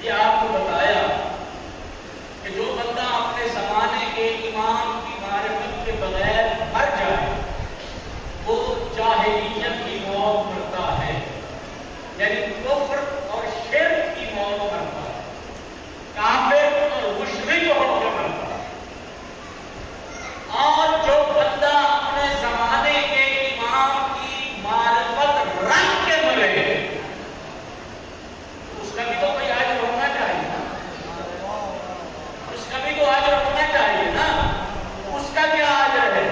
یہ آپ کو بتایا کہ جو بندہ اپنے زمانے کے امام کی معرفت کے بغیر مر جائے وہ جاہلیت کی موت مرتا ہے، یعنی کفر اور شرک کی موت مرتا ہے، کافر اور مشرک ہو کے مرتا ہے۔ اور جو بندہ اپنے زمانے کے امام کی معرفت رکھ کے مرے اس کا بھی تو کوئی اجر ہونا چاہیے نا، اس کا بھی تو اجر ہونا چاہیے نا۔ اس کا کیا اجر ہے؟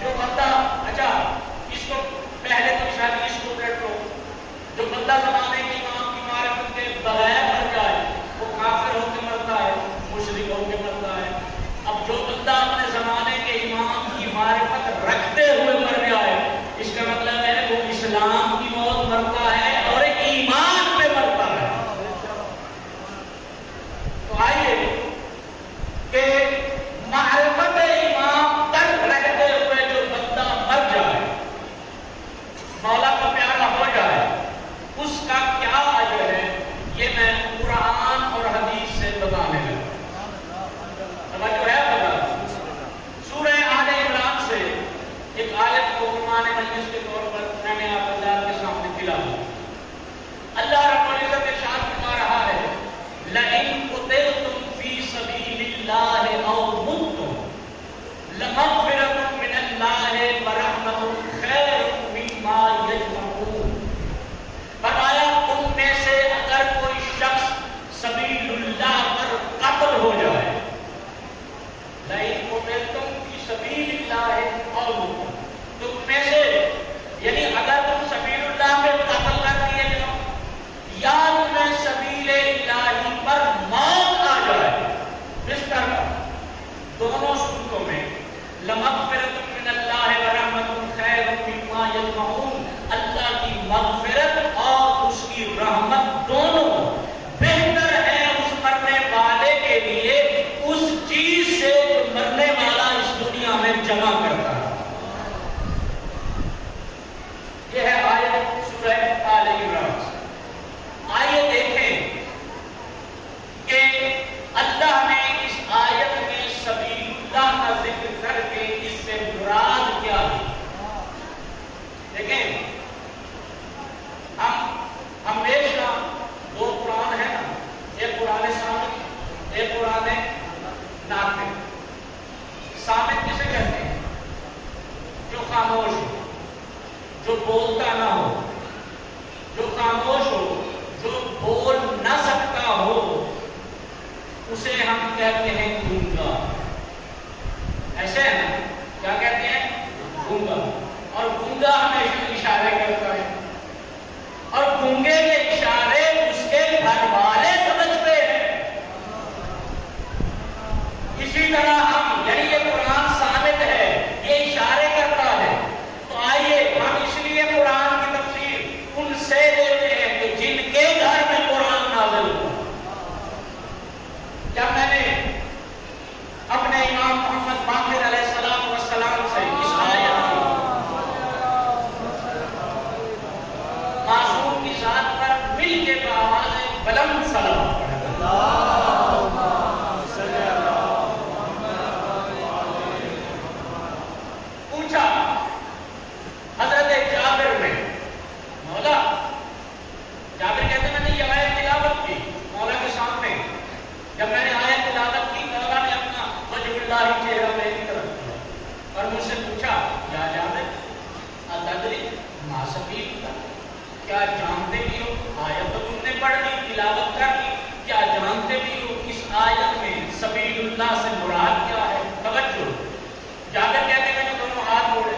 جو بندہ، اچھا اس کو پہلے تو شاید اس کو دیکھ لو، جو بندہ زمانے کے امام کی معرفت کے بغیر مر جائے وہ کافر ہو کے مرتا ہے، مشرک ہو کے مرتا ہے۔ اب جو بندہ اپنے زمانے کے امام کی معرفت رکھتے ہوئے مر جائے اس کا مطلب ہے وہ اسلام کی موت مرتا ہے اور ایمان پہ مرتا ہے۔ تو آئیے کہ معرفت امام تک رکھتے ہوئے جو بندہ مر جائے، مولا کا پیارا ہو جائے، اس کا کیا اجر ہے یہ میں قرآن اور حدیث سے بتانے لگا۔ توجہ ہے بتا، سورہ آل عمران سے ایک آیت کو عنوان مجلس کے طور پر میں نے آپ حضرات کے سامنے تلاوت۔ اللہ رب العزت ارشاد فرما رہا ہے لئن قتلتم فی سبیل اللہ او متم لمغفرۃ من اللہ ورحمۃ خیر مما یجمعون۔ فرمایا تم میں سے اگر کوئی شخص سبیل اللہ پر قتل ہو جائے، لئن قتلتم فی سبیل اللہ او متم، تم میں سے یعنی اگر تم سبیل اللہ میں قتل کر دیے جاؤ یا تمہیں سبیل الہی پر موت آ جائے، بستر پر، دونوں صورتوں میں لمغفرۃ من اللہ ورحمۃ خیر مما یجمعون، اللہ کی مغفرت اور اس کی رحمت دونوں بہتر ہے اس مرنے والے کے لیے اس چیز سے جو مرنے والا اس دنیا میں جمع کرتا ہے۔ یہ ہے آیت سورہ آل عمران۔ آئیے دیکھیں کہ اللہ نے اس آیت میں سبیل اللہ کا ذکر کر کے اس سے مراد کیا ہے۔ دیکھیں ہم ہمیشہ دو قرآن ہیں نا، ایک قرآن سامت ایک قرآن ناطق۔ سامت کسے کہتے ہیں؟ جو خاموش ہو، جو بولتا نہ ہو، جو خاموش ہو، جو بول نہ سکتا ہو، اسے ہم کہتے ہیں گونگا۔ ایسے ہے نا، کیا کہتے ہیں؟ گونگا۔ اور گونگا ہمیشہ اشارے کرتا ہے اور گونگے کے اشارے اس کے گھر والے سمجھتے ہیں۔ اسی طرح ہم، یعنی یہ قرآن ثابت ہے، یہ اشارے کرتا ہے، تو آئیے ہم اس لیے قرآن کی تفسیر ان سے لیتے ہیں کہ جن کے گھر میں قرآن نازل ہوا۔ جب میں نے اپنے امام محمد باقر علیہ السلام والسلام سے اس آیت کی معصوم کی ذات پر مل کے بآواز بلند سلام پوچھا حضرت جابر نے، مولا، جابر کہتے میں نے یہ آیت تلاوت کی مولا کے سامنے، جب میں نے آیت تلاوت کی مولا نے اپنا وجہ اللہ چہرہ میری طرف کیا اور مجھ سے پوچھا یا جابر اتدری ما سبیل اللہ، کیا جانتے بھی ہو؟ آیت تو تم نے پڑھ لی، تلاوت کر لی، کیا جانتے بھی ہو اس آیت میں سبیل اللہ سے مراد کیا ہے؟ توجہ، جابر کہتے میں نے دونوں ہاتھ جوڑے،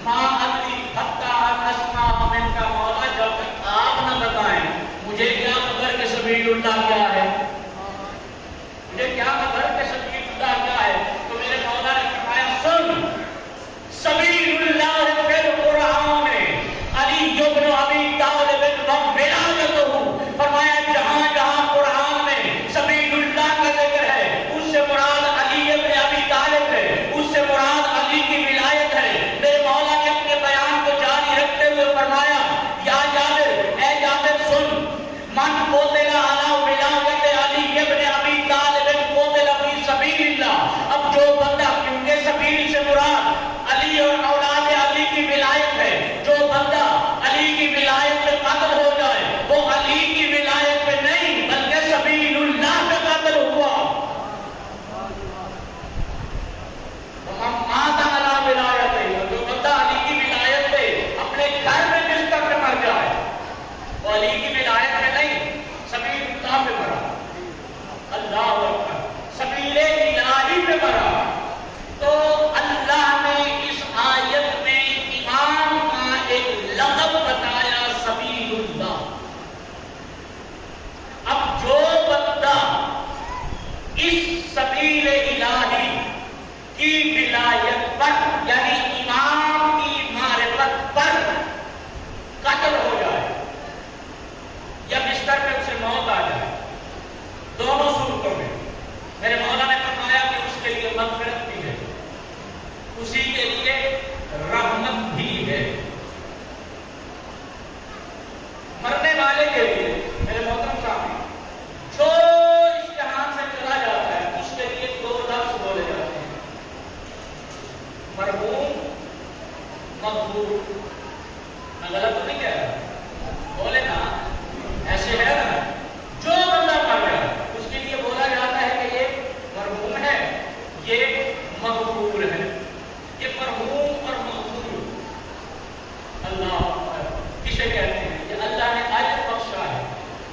ما ادری حتی ان اسمع من کا، مولا جب تک آپ نہ بتائیں مجھے کیا خبر کہ سبیل اللہ کیا ہے، مجھے کیا خبر کہ سبیل اللہ کیا ہے۔ تو میرے مولا نے فرمایا سن، سبیل اللہ فی القرآن علی ابن ابی طالب ولایتہ، فرمایا جہاں جہاں قرآن میں سبیل اللہ کا ذکر ہے اس سے مراد علی ابن ابی طالب ہے، اس سے مراد علی کی ولایت ہے۔ میرے مولا نے اپنے بیان کو جاری رکھتے ہوئے فرمایا یا جابر، اے جابر سن، من قتل علی اس سبیل الہی کی ولایت پر یعنی امام کی معرفت پر قتل ہو جائے یا بستر پہ اسے موت آ جائے، دونوں صورتوں میں میرے مولا نے فرمایا کہ اس کے لیے مغفرت بھی ہے، اسی کے لیے رحمت بھی ہے۔ مرنے والے کے لیے میرے محترم صاحب جو اس جہان سے چلا جاتا ہے اس کے لیے دو لفظ بولے جاتے ہیں، مرحوم، مغفور۔ میں غلط تو نہیں کہہ رہا، بولے نا، ایسے ہے نا، جو بندہ مر گیا اس کے لیے بولا جاتا ہے کہ یہ مرحوم ہے، یہ مغفور ہے۔ یہ مرحوم اور مغفور اللہ کسے کہتے ہیں؟ یہ اللہ نے آیت بخشا ہے،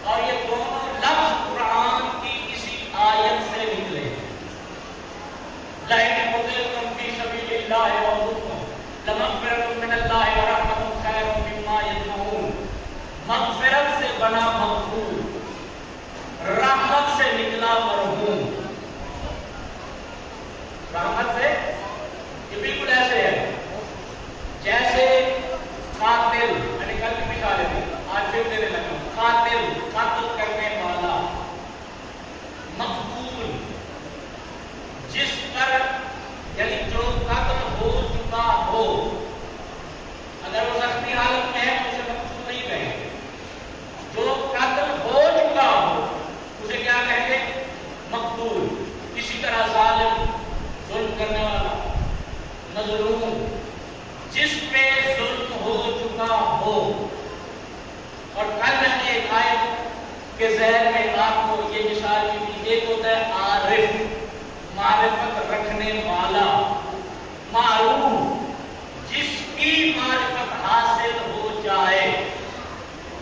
اور یہ دونوں لفظ قرآن کی کسی آیت سے نکلے ہیں۔ لَئِن قُتِلْتُمْ فِي سَبِيلِ اللَّهِ وَمُتُّمْ لَمَغْفِرَةٌ مِّنَ اللَّهِ وَرَحْمَةٌ خَيْرٌ مِّمَّا يَجْمَعُونَ۔ مغفرت سے بنا مغفور، رحمت سے نکلا مرحوم۔ رحمت سے یہ بالکل ایسے ہے جیسے قاتل، میں نے کل کی مثال دی، آج پھر دینے لگا ہوں، قاتل، قتل کرنے والا، مقتول جس پر یعنی جو قتل ہو چکا ہو، اگر وہ زخمی حالت میں ہے تو اسے مقتول نہیں کہیں گے، جو قتل ہو چکا ہو اسے کیا کہیں گے؟ مقتول۔ اسی طرح ظالم، ظلم کرنے والا، مظلوم جس پہ ظلم ہو چکا ہو۔ اور کل میں نے ایک آیت کے ذہن میں آپ کو یہ مثال کی تھی، ایک ہوتا ہے عارف، معرفت رکھنے والا، معروف جس کی معرفت حاصل ہو جائے۔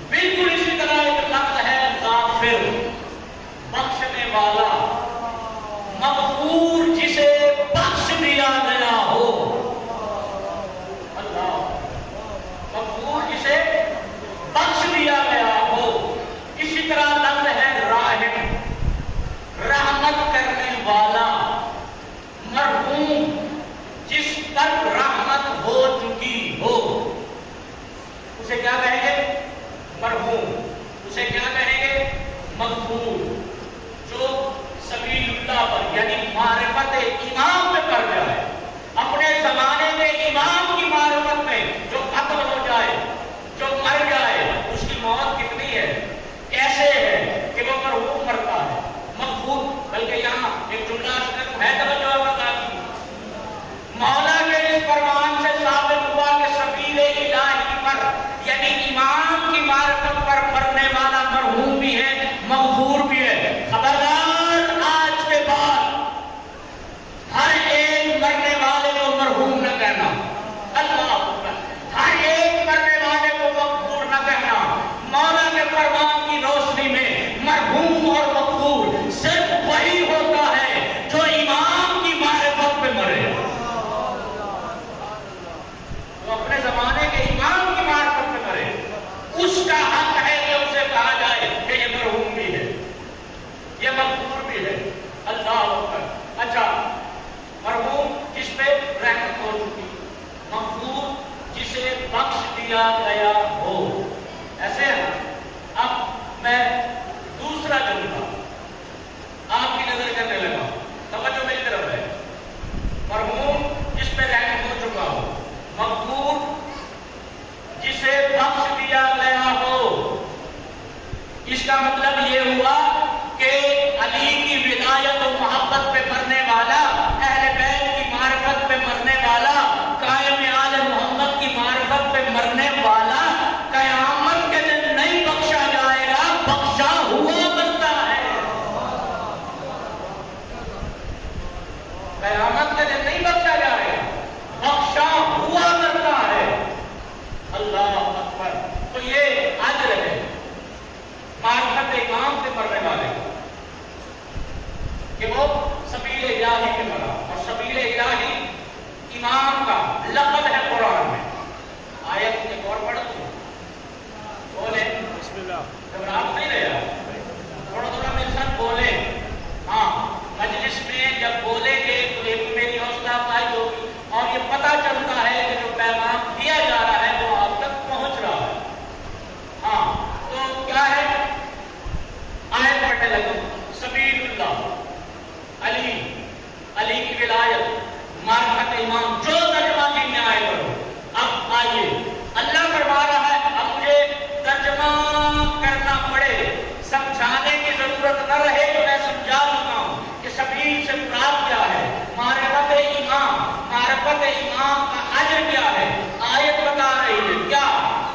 بالکل اسی طرح ایک لفظ ہے غافر، بخشنے والا، مغفور جسے بخش دیا گیا ہو۔ اللہ، مغفور جسے بخش دیا گیا ہو۔ اسی طرح لفظ ہے راحم، رحمت کرنے والا، مرحوم جس پر رحمت ہو چکی ہو، اسے کیا کہیں گے؟ مرحوم۔ اسے کیا کہیں گے؟ مغفور۔ جو سبیل اللہ پر یعنی معرفت امام پہ پڑ جائے، اپنے زمانے میں امام کی معرفت میں جو قتل ہو جائے، جو مر جائے، اس کی موت کتنی ہے، کیسے ہے کہ وہ مرحوم مرتا ہے، مغفور۔ بلکہ یہاں ایک جملہ اشرف ہے، توجہ بتا دی، مولا کے اس فرمان سے ثابت ہوا کہ سبیل الہی پر یعنی امام کی معرفت پر مرنے والا مرحوم بھی ہے، مغفور بھی ہے۔ خبردار، آج کے بعد ہر آیت پڑھنے لگا سبیل اللہ علی کی ولایت معرفت امام جو ترجمہ جن میں آئے کرو. اب آئیے اللہ فرما رہا ہے اب مجھے ترجمہ کرنا پڑے سمجھانے کی ضرورت نہ رہے تو میں سمجھا دوں ہوں کہ سبیل سے مراد کیا ہے. معرفت امام کا اجر کیا ہے آیت بتا رہی ہے. کیا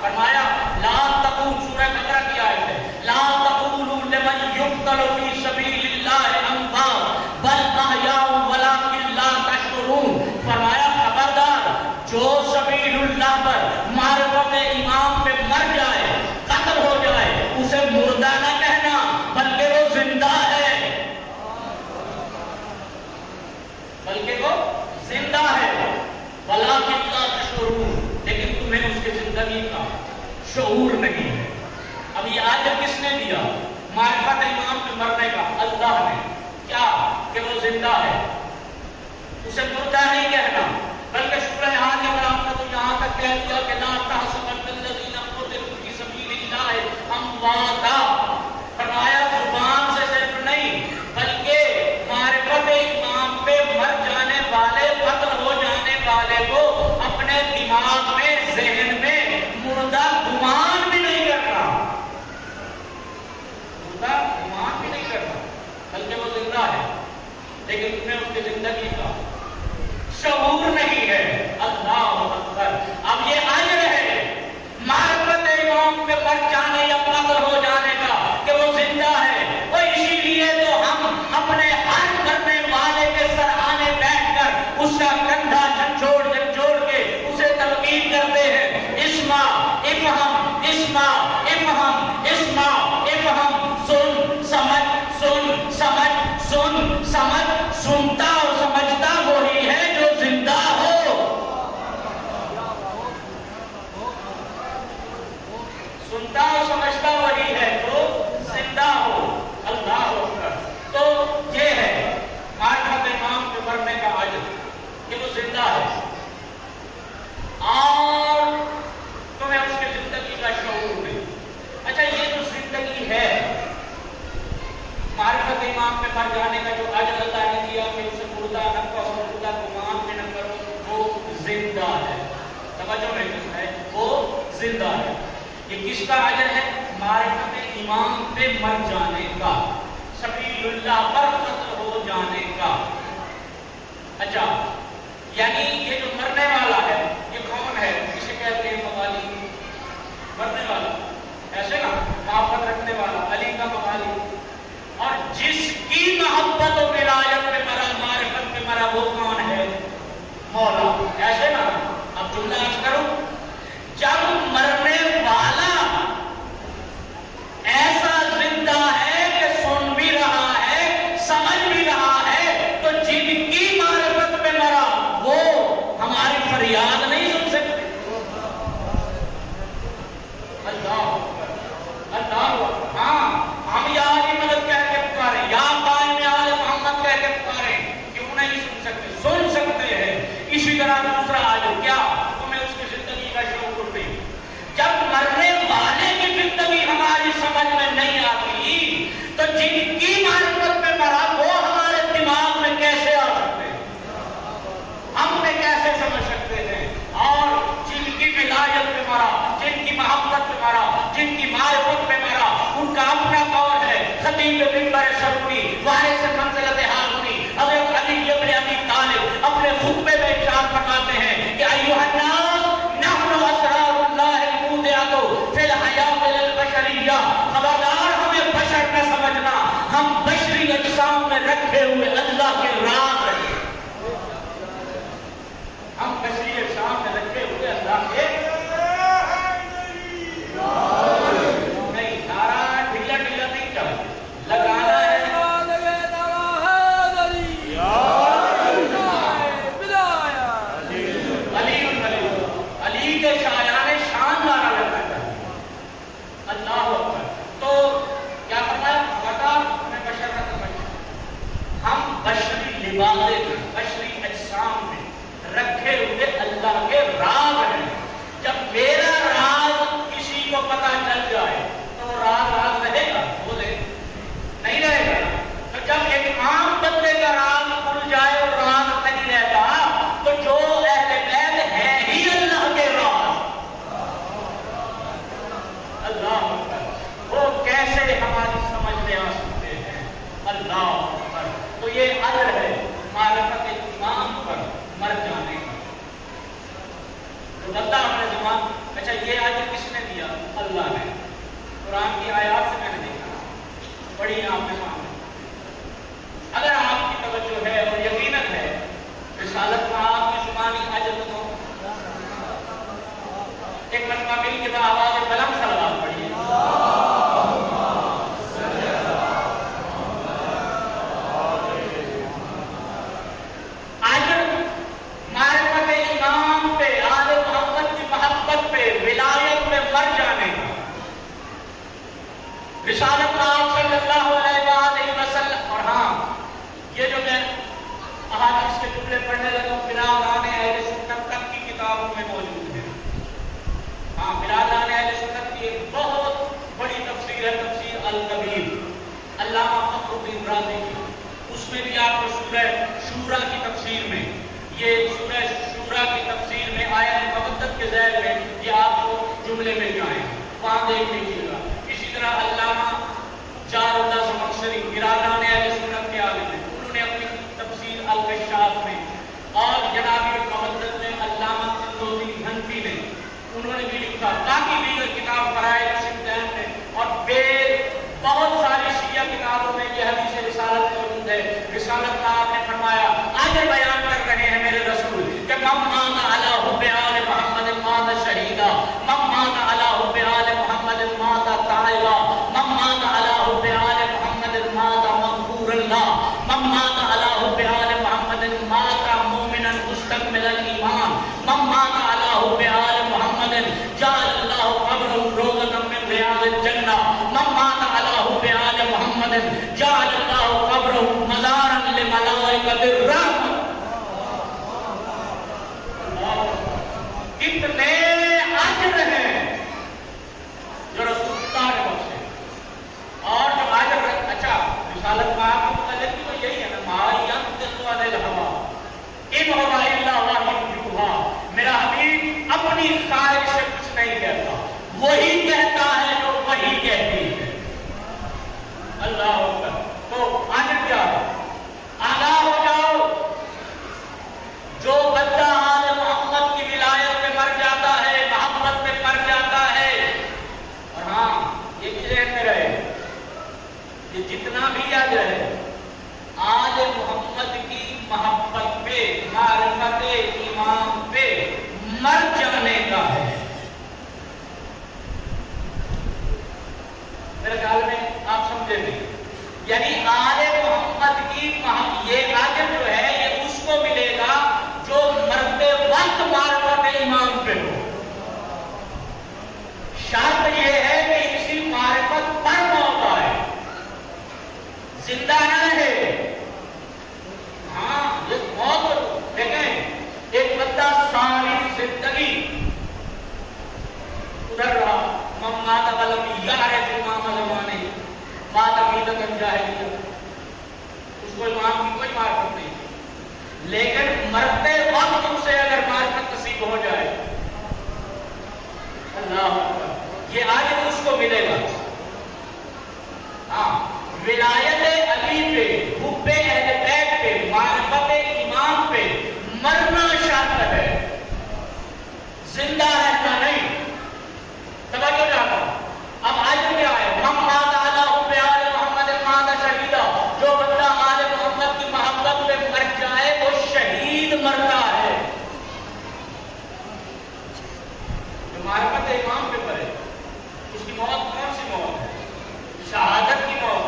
فرمایا لا تقول سورہ بقرہ کی آیت ہے لا تقولوا لمن يقتل في سبيل الله اموات بل احياء ولكن لا تشعرون. فرمایا خبردار جو سبیل اللہ پر معرفت امام پہ مر جائے قتل ہو جائے اسے مردہ نہ کہنا بلکہ وہ زندہ ہے وَلَٰكِنْ لَا تَشْعُرُونَ لیکن تمہیں اس کی زندگی کا شعور نہیں ہے. اب یہ آیت کس نے دیا معرفت امام پہ مرنے کا؟ اللہ نے. کیا کہ وہ زندہ ہے اسے مردہ نہیں کہنا بلکہ سورہ آل عمران کا تو یہاں تک کہہ دیا کہ لا تحسبن الذین قتلوا فی سبیل اللہ امواتا. فرمایا زبان سے صرف نہیں بلکہ معرفت امام پہ مر جانے والے قتل ہو جانے والے کو اپنے دماغ میں ذہن میں مردہ گمان بھی نہیں کرنا بلکہ وہ زندہ ہے لیکن تمہیں اس کی زندگی کا شعور نہیں ہے. اللہ اکبر. اب یہ اجر ہے معرفت امام پہ مر جانے یا قتل ہو جانے کا کہ وہ زندہ ہے. وہ اسی لیے تو ہم اپنے ہر کرنے والے کے سرحانے بیٹھ کر اس کا کندھا جھنجھوڑ کے اسے تلقین کرتے ہیں اسما افہم اسما افہم اسما افہم سن سمجھ سن سمجھ سن سمجھ. سنتا اور سمجھتا وہی ہے جو زندہ ہو. سنتا اور سمجھتا وہی ہے جو زندہ ہو. اللہ اکبر. تو یہ ہے معرفت امام کے مرنے کا اجر کہ وہ زندہ ہے اور تمہیں اس کی زندگی کا شعور نہیں. اچھا یہ جو زندگی ہے معرفت امام پہ مر جانے کا جو اجر اللہ نے دیا کہ اسے مردہ نہ کہو مردہ گمان میں نہ کرو وہ زندہ ہے. توجہ نہیں ہے وہ زندہ ہے. یہ کس کا اجر ہے؟ معرفت امام پہ مر جانے کا سبیل اللہ پر قتل ہو جانے کا. اچھا یعنی یہ جو مرنے والا ہے یہ کون ہے؟ کسے کہتے ہیں موالی. مرنے والا ایسے نا محبت رکھنے والا علی کا موالی. اور جس کی محبت و ولایت پہ مرا معرفت پہ مرا وہ کون ہے؟ مولا. ایسے نا اب جملہ عرض کروں جب مرنے والا ایسا زندہ ہے کہ سن بھی رہا ہے سمجھ بھی رہا ہے تو جن کی معرفت پہ مرا وہ ہماری فریاد نہیں سن سکتے. اللہ اللہ. ہاں ہم یا علی مدد کہہ کے پکاریں یا قائم آل محمد کہہ کے پکاریں کیوں نہیں سن سکتے؟ سن سکتے ہیں. اسی طرح دوسرا اجر کیا تمہیں اس کی زندگی کا شعور نہیں. جب مرنے والے کی زندگی ہماری سمجھ میں نہیں آتی تو جن کی معرفت پہ مرا وہ ہمارے دماغ میں کیسے آ سکتے ہیں ہم نے کیسے سمجھ سکتے ہیں. اور جن کی ولایت پہ مرا جن کی محبت پہ مرا جن کی معرفت پہ مرا ان کا اپنا قول ہے. خطیب منبر سرمنی وارث منزلت ہارونی حضرت علی ابن ابی طالب اپنے خطبے میں ارشاد فرماتے ہیں کہ ایھا الناس نحن اسرار اللہ المودعۃ فی الحیاۃ للبشریہ. خبردار ہمیں بشر نہ سمجھنا ہم بشری اجسام میں رکھے ہوئے اللہ کے راز ہیں. ہم بشری اجسام میں رکھے ہوئے اللہ کے نہیں. نعرہ ڈھیلا ڈھیلا نہیں چاہیے لگانا ہے. علی کے شایان شان نعرہ لگنا چاہیے. اللہ اکبر. تو کیا فرمایا بتا ہمیں بشر نہ سمجھ ہم بشری لباسے بشری اجسام میں رکھے ہوئے اللہ کے راز ہیں. جب میرا راز کسی کو پتا چل جائے تو راز راز رہے گا. بولے اللہ اکبر. تو یہ اجر ہے معرفت امام پر مر جانے کا. تو بندہ اپنے زمان اچھا یہ اجر کس نے دیا؟ اللہ نے. قرآن کی آیات سے میں نے دیکھا بڑی آپ کے سامنے. اگر آپ کی توجہ ہے اور یقیناً ہے رسالت میں آپ کی زبانی اجر تو ایک مرتبہ مل کے بعد آواز بلند صلوات پڑھیے. اجر معرفت امام پہ، آل محمد کی محبت پہ، ولایت پہ مر جانے کا. رسالت صلی اللہ علیہ وسلم. اور ہاں یہ جو میں احادیث کے جملے پڑھنے لگا ہوں برادران اہل سنت تک کی کتابوں میں موجود ہے. ہاں برادران اہل سنت کی ایک بہت بڑی تفسیر ہے تفسیر الکبیر علامہ فخر الدین رازی کی. اس میں بھی آپ کو سورہ شورا کی تفسیر میں یہ سورہ شورا کی تفسیر میں آیت مقدس کے ذیل میں یہ آپ کو جملے میں جائیں وہاں دیکھ لیجیے گا. اسی طرح علامہ جار اللہ زمخشری برادران اہل سنت کے عالم ہیں، انہوں نے اپنی تفسیر الکشاف میں اور جناب مقدس میں علامہ قندوزی حنفی نے انہوں نے بھی لکھا باقی دیگر کتاب فرائض سمدین میں اور بہت ساری شیعہ کتابوں میں یہ حدیث رسالت موجود ہے. رسالت کا آپ نے فرمایا آگے بیان کر رہے ہیں میرے رسول کہ من مات علی حب آل محمد مات شہیدا، من مات علی حب آل محمد مات تائبا، من مات علی حب آل محمد مات مغفور اللہ، من مات علی حب آل محمد مات مومنا مستکمل الایمان، من مات علی حب آل محمد جعل اللہ قبرہ روضۃ من ریاض الجنہ، من مات علی حب آل محمد جعل اللہ قبرہ مزارا لملائکۃ الرحمۃ. کتنے اجر ہیں جو رسول اللہ نے بخشے. اور جو اجر اچھا رسالت میں آپ کو متعلق بھی تو یہی ہے نا ما ینطق عن الہویٰ ان هو الا وحی یوحیٰ. میرا حبیب اپنی خواہش سے کچھ نہیں کہتا، وہی کہتا ہے جو وہی کہتی ہے. اللہ اکبر. تو اجر کیا ہے؟ آگاہ ہو جاؤ جو بندہ آل محمد کی ولایت میں مر جاتا ہے، محبت میں مر جاتا ہے. اور ہاں یہ بھی ذہن میں رہے کہ جتنا بھی اجر ہے آل محمد کی محبت پہ، معرفت امام پہ مر جانے کا ہے. میرے خیال میں آپ سمجھے نہیں. یعنی آل محمد کی یہ اجر جو ہے یہ اس کو ملے گا جو مرتے وقت معرفت امام پہ ہو. شرط یہ ہے کہ اسی معرفت پر موت آئے، زندہ نہ رہے. ہاں یہ موت دیکھیں ایک بندہ ساری زندگی ادھر رہا ممات قلم یار امام زمانے بات عقیدت جاہلیت، اس کو امام کی کوئی معرفت نہیں تھی. لیکن مرتے وقت اسے اگر معرفت نصیب ہو جائے اللہ اکبر یہ آج اس کو ملے گا. ہاں ولایت علی پہ، حب اہل بیت پہ، معرفت امام پہ مرنا شرط ہے، زندہ رہنا نہیں. توجہ جاتا. اب آج کیا ہے؟ من مات علی حب آل محمد مات شہیدا. جو بندہ آل محمد کی محبت پہ مر جائے وہ شہید مرتا ہے. جو معرفت امام پہ مرے اس کی موت کون سی موت ہے؟ شہادت کی موت.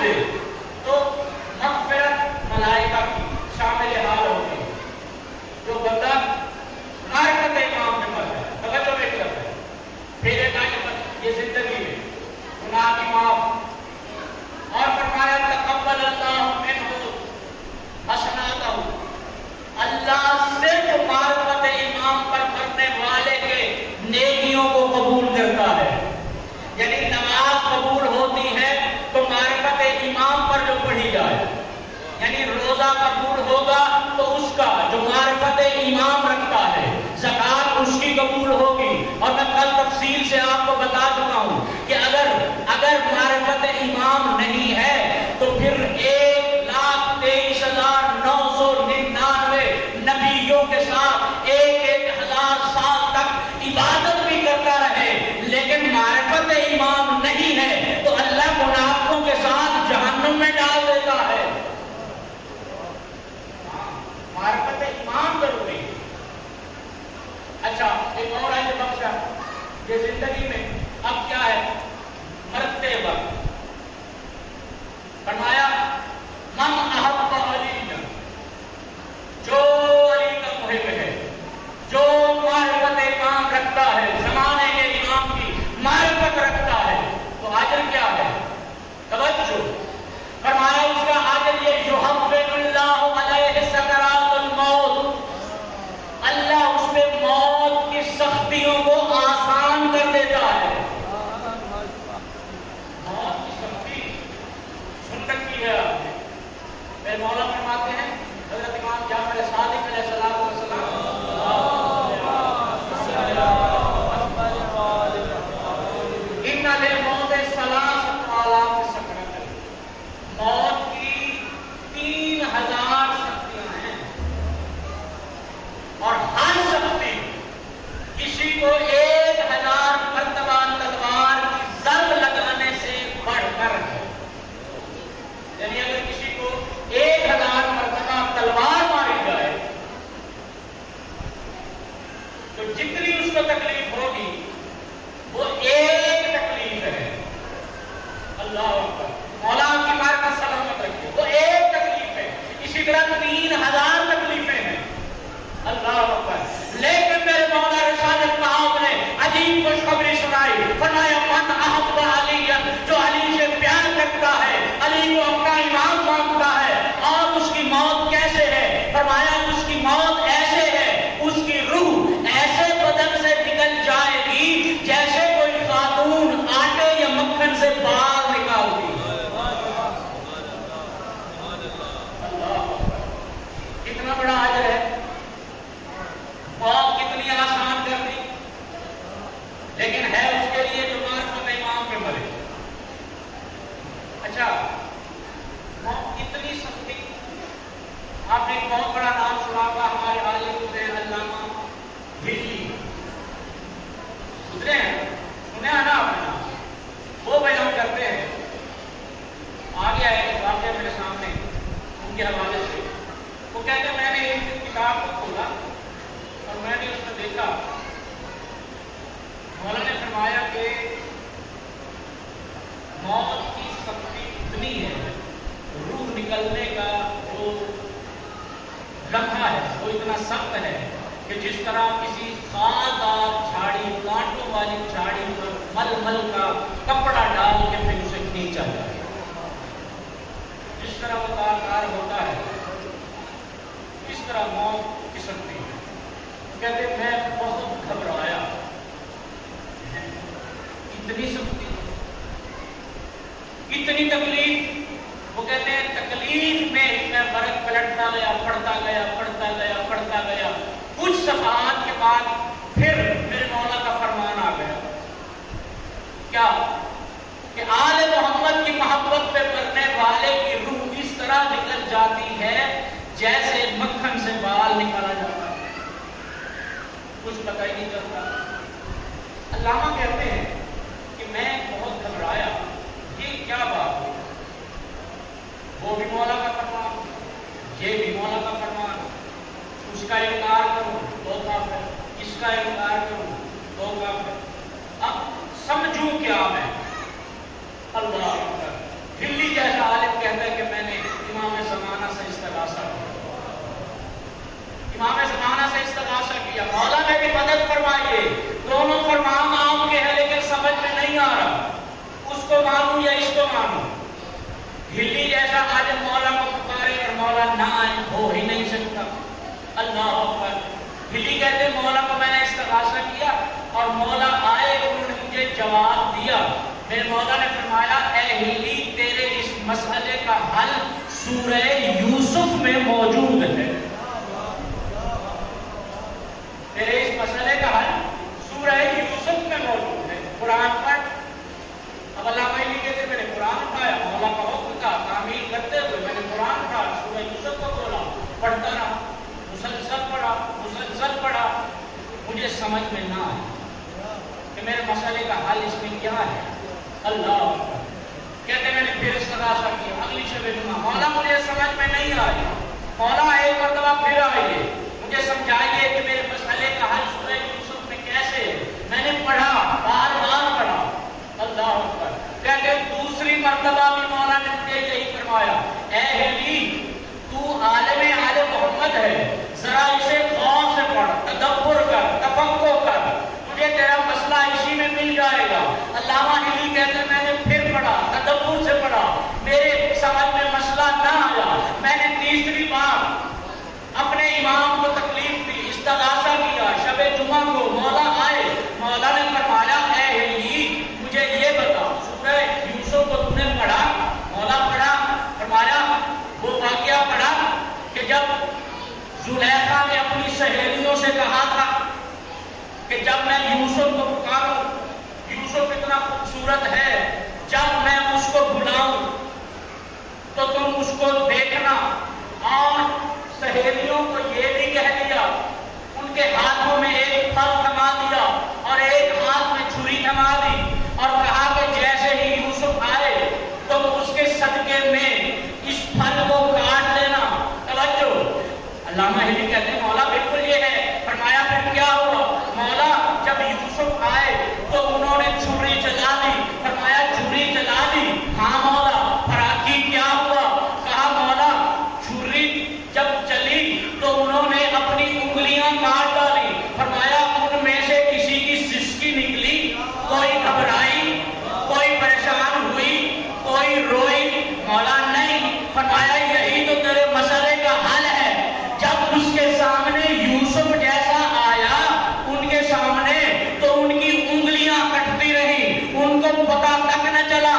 دے تو مغفرت ملائکہ کی شامل حال ہوگی. جو بندہ معرفت امام میں مر جائے, توجہ ایک لفظ ہے, پھر ایک آیت یہ زندگی میں گناہ کی معاف, اور فرمایا تقبل اللہ منہ حسناتہ, اللہ صرف معرفت امام پر مرنے والے کے نیکیوں کو قبول کرتا ہے. یعنی نماز قبول ہوتی ہے تو معرفت امام پر جو پڑھی جائے, یعنی روزہ قبول ہوگا تو اس کا جو معرفت امام رکھتا ہے, زکات اس کی قبول ہوگی. اور میں کل تفصیل سے آپ کو بتا چکا ہوں کہ اگر معرفت امام نہیں ہے تو پھر 1,23,999 نبیوں کے ساتھ 1,000 سال تک عبادت بھی کرتا رہے, لیکن معرفت امام نہیں ہے تو اللہ منافقوں کے ساتھ جہنم میں ڈال دیتا ہے. معرفت امام ضروری ہے. اچھا ایک اور ہے جو بخشا یہ زندگی میں اب کیا ہے, مرتے وقت فرمایا من احب علی, جو علی کا محب ہے, جو معرفت امام رکھتا ہے, زمانے کے امام کی معرفت رکھتا ہے, تو اجر کیا ہے؟ توجہ فرمایا اس کا اجر یہ یحبب اللہ علیہ سکرات الموت, اللہ اس پہ موت کی سختیوں کو آسان کر دیتا ہے. موت کی سختی سن رکھی ہے آپ نے. میرے مولا فرماتے ہیں حضرت امام جعفر صادق علیہ السلام ان للموت ثلاث آلاف سکرات, موت کی 3,000 سختیاں ہیں, اور ہر سختی کسی کو 1,000 مرتبہ تلوار کی ضرب لگانے سے بڑھ کر ہے. یعنی اگر کسی کو 1,000 مرتبہ تلوار ماری جائے تو جتنی اس کو تکلیف ہوگی وہ ایک تکلیف ہے. اللہ اکبر, مولا آپ کی معرفت سلامت رکھے, وہ ایک تکلیف ہے. اسی طرح 3,000 تکلیفیں ہیں. اللہ اکبر. لیکن میرے مولا رسالت مآب نے عجیب خوشخبری سنائی, فرمایا من احب علی, جو علی سے پیار کرتا ہے, علی کو اپنا امام مانتا ہے. اور اس کی موت کیسے ہے؟ فرمایا اس کی موت ایسے ہے, اس کی روح ایسے بدن سے نکل جائے گی جیسے کوئی خاتون آٹے یا مکھن سے باہر نکالتی. کتنا بڑا اجر ہے, موت کتنی آسان کر دی, لیکن ہے اس کے لیے جو معرفت امام پہ مرے. اچھا موت کتنی سختی, آپ نے ایک بہت بڑا نام سنا ہوگا, ہمارے عالم حسین علامہ ہجلی گزرے ہیں, سنے ہیں نا آپ نے نام, وہ بیان کرتے ہیں. آگے آئے ایک واقعہ میرے سامنے ان کے حوالے سے. وہ کہتے ہیں میں نے ایک کتاب کو کھولا اور میں نے اس میں دیکھا, مولا نے فرمایا کہ موت کی سختی اتنی ہے, روح نکلنے کا جو لمحہ ہے وہ اتنا سخت ہے کہ جس طرح کسی خاردار جھاڑی, کانٹوں والی جھاڑی پر مل مل کا کپڑا ڈال کے پھر اسے کھینچا جائے, جس طرح وہ کار ہوتا ہے اس طرح موت کی سختی ہے. کہتے میں بہت گھبرایا, اتنی سختی, اتنی تکلیف. وہ کہتے ہیں تکلیف میں برق پلٹتا گیا, پڑھتا گیا, پڑھتا گیا, پڑھتا گیا. کچھ صفحات کے بعد پھر میرے مولا کا فرمان آ گیا. کیا کہ آل محمد کی محبت پہ مرنے والے کی روح اس طرح نکل جاتی ہے جیسے مکھن سے بال نکالا جاتا ہے, کچھ پتہ ہی نہیں چلتا. علامہ کہتے ہیں کہ میں بہت گھبرایا, یہ کیا بات ہے؟ وہ بھی مولا کا فرمان, یہ بھی مولا کا فرمان. اس کا انکار کروں تو کافر, اس کا انکار کروں تو کافر. اب سمجھوں کیا میں؟ اللہ اکبر. بلی جیسا کہتا ہے کہ میں نے امام زمانہ سے استغاثہ کیا، امام زمانہ سے استغاثہ کیا، مولا میری مدد فرمائیے۔ دونوں فرمان آپ کے ہیں لیکن سمجھ میں نہیں آ رہا، اس کو مانوں یا اس کو مانوں۔ ہلی جیسا آج مولا کو پکارے اور مولا نہ آئے، ہو ہی نہیں سکتا۔ اللہ اکبر۔ ہلی کہتے ہیں مولا کو میں نے استغاثہ کیا اور مولا آئے، انہوں نے مجھے جواب دیا۔ میرے مولا نے فرمایا اے ہلی تیرے اس مسئلے کا حل سورہ یوسف میں موجود ہے، تیرے اس مسئلے کا حل سورہ یوسف میں موجود ہے۔ قرآن پڑھ۔ اب علامہ ہلی کہتے ہیں میں نے قرآن اٹھایا، مولا کا حکم تھا، تعمیل کرتے ہوئے میں نے قرآن اٹھایا، سورہ یوسف کو کھولا، پڑھتا رہا، مسلسل پڑھا، مجھے سمجھ میں نہ آیا کہ میرے مسئلے کا حل اس میں کیا ہے۔ اللہ اکبر۔ کہتے میں نے پھر استغاثہ کیا، اگلی شب جمعہ، مولا مجھے سمجھ میں نہیں آئی، مولا ایک مرتبہ پھر آئیے، مجھے سمجھائیے کہ میرے مسئلے کا حل سورہ یوسف میں کیسے ہے۔ میں نے پڑھا، بار بار پڑھا۔ اللہ اکبر۔ کہتے دوسری مرتبہ بھی مولا نے مجھے یہی فرمایا اے ہلی تو عالم آل محمد ہے، ذرا اسے غور سے پڑھ، تدبر کر، تفکر کر، مجھے تیرا مسئلہ اسی میں مل جائے گا۔ علامہ ہلی کہتے ہیں میں نے پھر پڑھا، تدبر سے پڑھا، میرے سمجھ میں مسئلہ نہ آیا۔ میں نے تیسری بار اپنے امام کو تکلیف دی، استغاثہ کیا، شب جمعہ کو مولا آئے، مولا نے فرمایا اے ہلی مجھے یہ بتا سورہ یوسف کو تم نے پڑھا؟ مولا پڑھا۔ فرمایا وہ واقعہ پڑھا کہ جب زلیخا نے اپنی سہیلیوں سے کہا تھا کہ جب میں یوسف کو پکاروں، یوسف اتنا خوبصورت ہے، جب میں اس کو بلاؤں تو تم اس کو دیکھنا، اور سہیلیوں کو یہ بھی کہہ دیا، ان کے ہاتھوں میں ایک پھل تھما دیا اور ایک ہاتھ میں چھری تھما دی اور کہا کہ جیسے ہی یوسف آئے تم اس کے صدقے میں اس پھل کو کاٹ لینا۔ توجہ، علامہ ہلی کہتے ہیں مولا بالکل یہ ہے۔ فرمایا پھر کیا ہوا؟ مولا جب یوسف آئے تو انہوں نے چھری چلا دی۔ فرمایا چھری چلا دی؟ ہاں مولا۔ فراقی کیا ہوا؟ کہا مولا چھری جب چلی تو انہوں نے اپنی انگلیاں کاٹ ڈالی۔ فرمایا ان میں سے کسی کی سسکی نکلی؟ کوئی گھبرائی؟ کوئی پریشان ہوئی؟ کوئی روئی؟ مولا نہیں۔ فرمایا یہی تو تیرے مسئلے کا حل ہے۔ جب اس کے سامنے یوسف جیسا آیا ان کے سامنے تو ان کی انگلیاں کٹتی رہی، ان کو پتہ تک نہ چلا،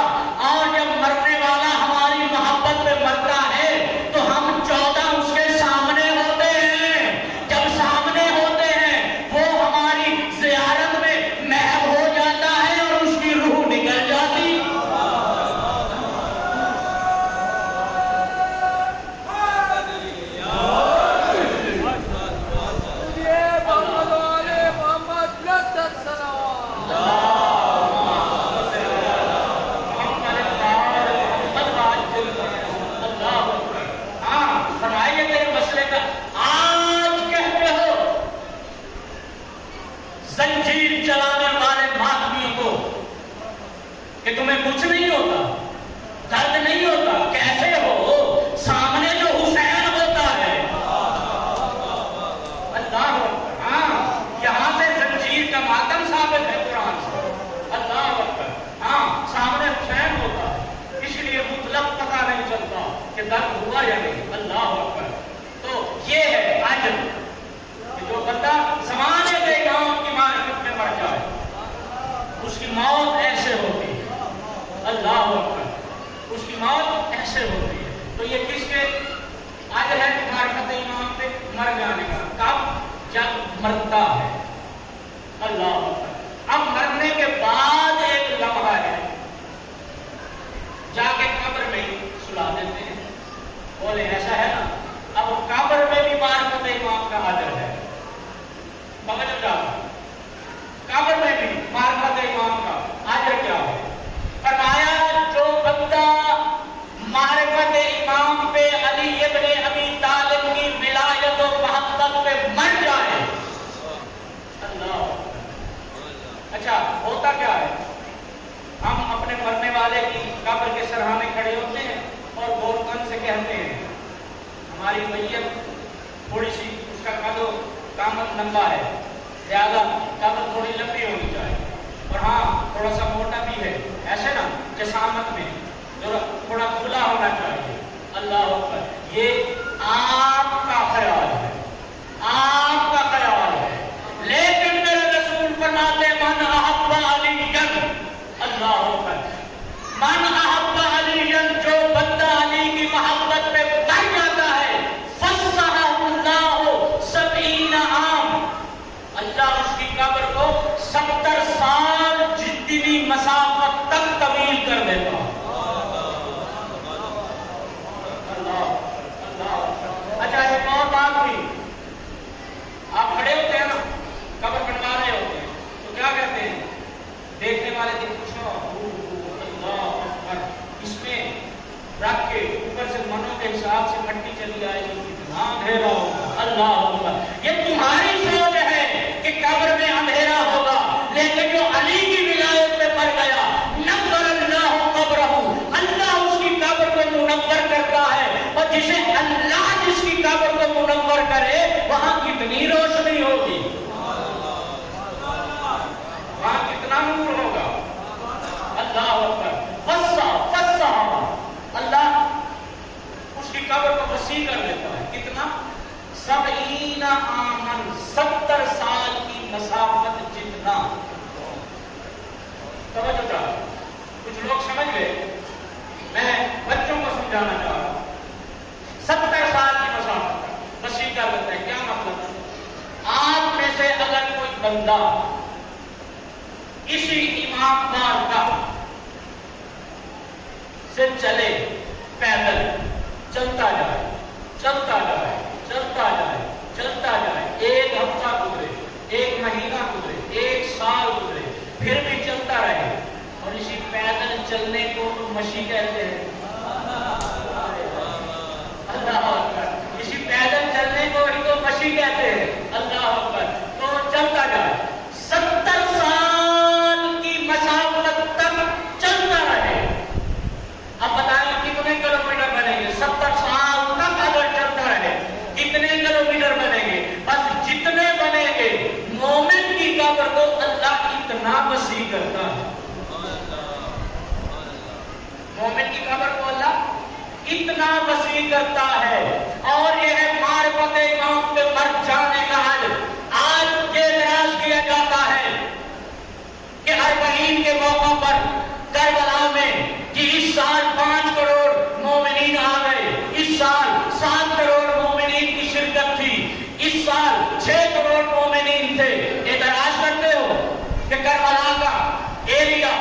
اور جب مرنے والا ہماری محبت میں مرتا ہے تو ہم 14 اس کے سامنے ہوتے ہیں۔ جب سامنے ہوتے ہیں وہ ہماری زیارت میں محو ہو جاتا ہے اور اس کی روح نکل جاتی۔ زنجیر چلانے والے ماتمیوں کو کہ تمہیں کچھ نہیں ہوتا، درد نہیں ہوتا، کیسے ہو؟ سامنے جو حسین ہوتا ہے۔ اللہ اکبر۔ ہاں یہاں سے زنجیر کا ماتم ثابت ہے قرآن سے۔ اللہ اکبر۔ ہاں سامنے حسین ہوتا ہے، اس لیے مطلق پتہ نہیں چلتا کہ درد ہوا یا نہیں۔ اللہ اکبر۔ تو یہ ہے عجب کہ جو بندہ زمانے کے امام کی معرفت میں مر جائے اس کی موت ایسے ہوتی ہے۔ اللہ اکبر۔ اس کی موت ایسے ہوتی ہے۔ تو یہ کس کے عجب ہے کہ معرفت امام پہ مر جانے کا؟ کب؟ جب مرتا ہے۔ اللہ اکبر۔ اب مرنے کے بعد ایک لمحہ ہے، جا کے قبر میں سلا دیتے ہیں۔ بولے ایسا ہے نا؟ اب قبر میں بھی معرفت امام کا عجب ہے۔ قبر میں بھی معرفت امام کا عجب کیا ہے؟ فرمایا جو بندہ معرفت امام پہ علی ابن ابی طالب کی ولایت و محبت پہ مر جائے، اللہ زیادہ قبر تھوڑی لمبی ہونی چاہیے، اور ہاں تھوڑا سا موٹا بھی ہے، ایسے نا جسامت میں تھوڑا کھلا ہونا چاہیے۔ اللہ اکبر، یہ آپ کا خیال ہے، آپ کا خیال ہے، لیکن میرے رسول فرماتے من احب علی، اللہ اکبر، من احب علی، جو بندہ علی کی محبت میں بڑھ جاتا ہے، فسح اللہ 70 عام، اللہ اس کی قبر کو 70 سال جتنی مسافت تک طویل کر دیتا۔ اچھا ایک اور بات بھی، آپ کھڑے ہوتے ہیں نا قبر بنوا رہے ہوتے ہیں تو کیا کہتے ہیں؟ دیکھنے والے دن پوچھو اللہ اکبر، اس میں رکھ کے اوپر سے منوں کے حساب سے مٹی چلی آئے گی، کتنا اندھیرا ہوگا۔ اللہ اکبر، یہ تمہاری سوچ ہے کہ قبر میں اندھیرا ہوگا، لیکن جو علی کی ولایت میں پڑ گیا، نور اللہ قبرہ، اللہ اس کی قبر کو منور کرتا ہے، اور جسے اللہ جس کی قبر کو منور کرے وہاں کتنی روشنی ہوگی، وہاں کتنا نور ہوگا۔ اللہ اکبر، فسا اللہ اس کی قبر کو وسیع کر دیتا ہے، کتنا؟ 70 عامن، 70 سال کی مسافت جتنا۔ توجہ چاہتا ہوں، کچھ لوگ سمجھ گئے، میں بچوں کو سمجھانا چاہ رہا ہوں۔ 70 سال کی مسافت وسیع کر دیتا ہے، کیا مطلب ہے؟ آپ میں سے اگر کوئی بندہ اسی امام بارگاہ سے چلے، پیدل چلتا جائے، چلتا جائے، چلتا جائے، چلتا جائے، 1 ہفتہ گزرے، 1 مہینہ گزرے، 1 سال گزرے، پھر بھی چلتا رہے، اور اسی پیدل چلنے کو مشی کہتے ہیں۔ اللہ اکبر، اسی پیدل چلنے کو ہی تو مشی کہتے ہیں۔ اللہ اکبر، تو چلتا جائے، 70 سال کی مسافت تک چلتا رہے۔ اب بتائیں کتنے کلومیٹر بنیں گے؟ 70 سال تک اگر چلتا رہے کتنے کلومیٹر بنیں گے؟ بس جتنے بنیں گے، مومن کی قبر کو اللہ اتنا وسیع کرتا ہے، مومن کی قبر کو اللہ اتنا وسیع کرتا ہے۔ اور یہ ہے معرفت امام کے مر جانے کا حل۔ آج یہ اعتراض کیا جاتا ہے کہ 40 کے موقع پر کربلا میں کہ اس سال 5 کروڑ مومنین آ گئے، اس سال 7 کروڑ مومنین کی شرکت تھی، اس سال 6 کروڑ مومنین تھے۔ اعتراض کرتے ہو کہ کربلا کا ایریا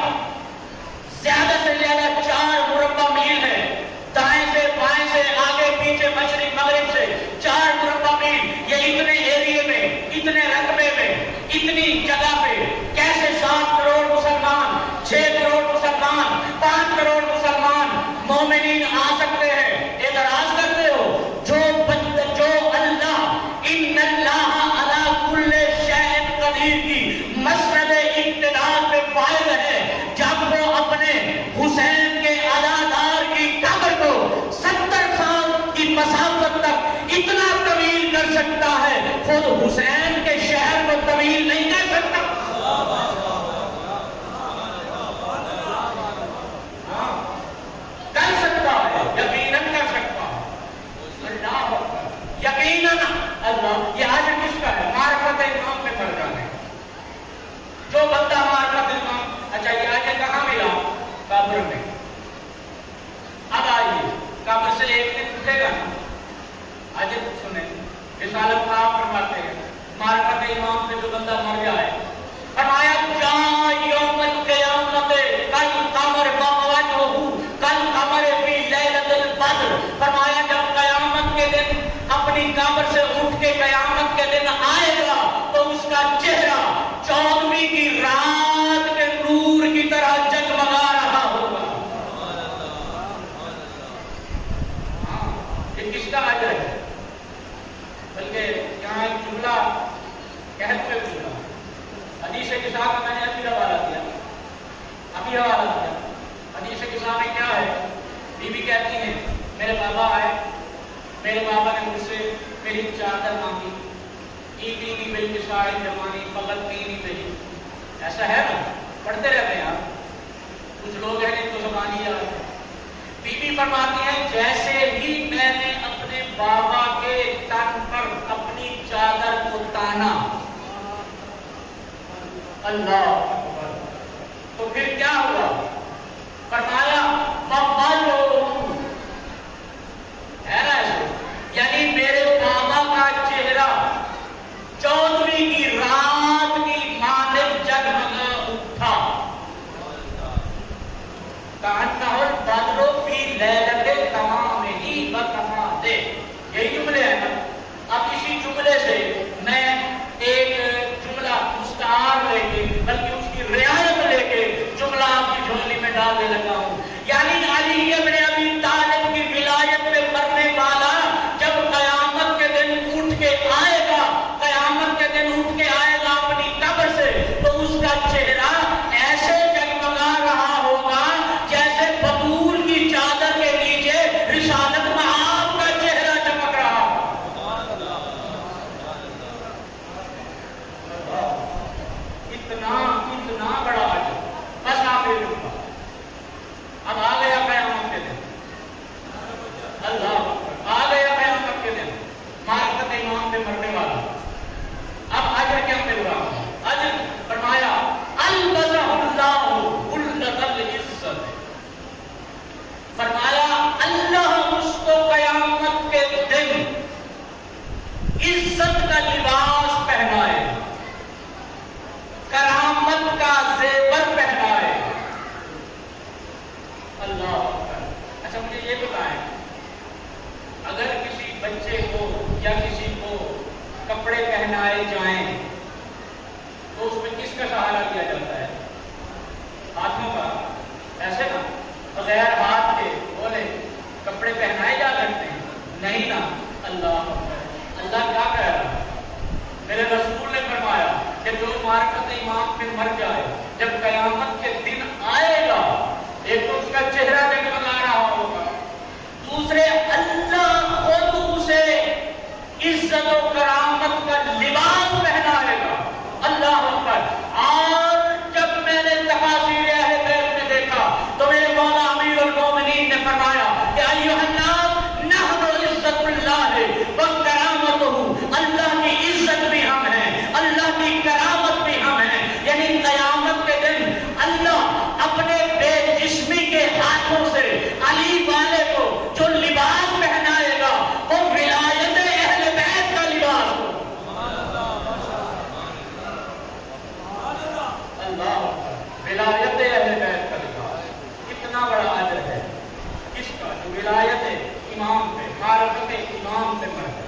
زیادہ سے زیادہ 4 مربع میل ہے، دائیں سے بائیں سے آگے پیچھے مشرق مغرب سے 4 مربع میل، یہ اتنے ایریے میں، اتنے رقبے میں، اتنی جگہ پہ کیسے 7 کروڑ مسلمان، 6 کروڑ مسلمان، 5 کروڑ مسلمان مومنین آ سکتے ہیں؟ اعتراض کرتے ہو؟ جو اللہ ان اللہ علی کل شیء قدیر کی مسند اقتدار میں فائز ہے، جب وہ اپنے حسین کے عزادار کی قبر کو 70 سال کی مسافت تک اتنا طویل کر سکتا ہے، خود حسین کے شہر کو طویل نہیں کر سکتا؟ کر سکتا ہے، یقیناً کر سکتا ہے۔ اللہ یقیناً اللہ، یہ آج کس کا ہے؟ معرفت امام میں پڑ جانے کا۔ جو بندہ معرفت امام، اچھا یہ آج کہاں ملا؟ قبر میں۔ اب آئیے قبر سے ایک دن اٹھے گا نا، آج سنیں رسالت آپ فرماتے ہیں معرفت امام سے جو بندہ مر جائے، فرمایا جا یوم القیامت کل قمر بوجہہ کل قمر فی لیلۃ البدر، فرمایا جب قیامت کے دن اپنی قبر سے اٹھ کے قیامت کے دن آئے گا تو اس کا چہرہ 14ویں کی رات کے نور کی طرح جگمگا رہا ہوگا۔ یہ کس کا اجر ہے؟ بلکہ یہاں ایک جملہ کہتے ہوئے بولا، حدیث کسا کا میں نے ابھی حوالہ دیا، حدیث کسا میں کیا ہے؟ بی بی کہتی ہیں میرے بابا آئے، میرے بابا نے مجھ سے میری چادر مانگی، ایدینی بالکساء جوانی فغلتینی بہی، ایسا ہے نا، پڑھتے رہتے ہیں آپ، کچھ لوگ ہیں جن کو زبانی یاد ہے۔ بی بی فرماتی ہیں جیسے ہی میں نے اپنے بابا کے تن پر اپنی چادر کو تانا، اللہ اکبر، تو پھر کیا ہوا؟ فرمایا ہے نا ایسے، یعنی میرے بابا کا چہرہ چودھویں کی رات کی مانند جگمگا اٹھا، کہا بدرو فی لیلت تمامہ بتمامہ، یہی جملے ہیں نا۔ اب اسی جملے سے میں ایک جملہ مستعار لے کے، بلکہ اس کی رعایت لے کے جملہ آپ کی جھولی میں ڈالنے لگا ہوں، یعنی علی ابن ابی طالب کی ولایت میں مرنے والا جب قیامت کے دن اٹھ کے آئے گا، قیامت کے دن اٹھ کے آئے گا اپنی قبر سے، تو اس کا چہرہ ایسے جگمگا رہا ہوگا جیسے بطول کی چادر کے نیچے رسالت مآب کا چہرہ چمک رہا ہو۔ اتنا بڑا عجب، بس آپ یہ لکھا۔ اب آ گیا قیامت کے دن، اللہ آ گیا قیامت کے دن، معرفت امام پہ مرنے والا۔ اب اجر کیا مل رہا؟ اجر فرمایا البسہ اللہ حلۃ العزت، فرمایا اللہ اس کو قیامت کے دن عزت کا لباس پہنائے، کرامت کا زیور پہنائے۔ اللہ اچھا مجھے یہ بتائیں، اگر کسی بچے کو یا کسی کو کپڑے پہنائے جائیں تو اس میں کس کا سہارا لیا جاتا ہے؟ ہاتھوں کا، ایسے نا، بغیر ہاتھ کے بولے کپڑے پہنائے جا سکتے ہیں؟ نہیں نا۔ اللہ اللہ کیا کہہ رہا ہے؟ میرے رسول نے فرمایا کہ جو معرفت امام پہ مر جائے، جب قیامت کے دن آئے گا، ایک تو اس کا چہرہ جگمگا رہا ہوگا، دوسرے اللہ خود اسے عزت و کرامت کا لباس پہنائے گا۔ اللہ اکبر۔ اور جب میں نے تفاسیر اہل بیت میں دیکھا تو میرے مولا امیر المومنین نے فرمایا کہ ایھا الناس نحن عزت اللہ وکرامتہ، اللہ کی عزت بھی ہم ہیں، اللہ کی کرامت بھی ہم ہیں، یعنی قیامت کے دن اللہ اپنے بے جسمی کے ہاتھوں سے علی والے کو جو لباس پہنائے گا وہ ولایت اہل بیت کا لباس ہو۔ اللہ ولایت اہل بیت کا لباس، کتنا بڑا اجر ہے کس کا؟ جو ولایت امام پہ، معرفت امام پہ مر گیا۔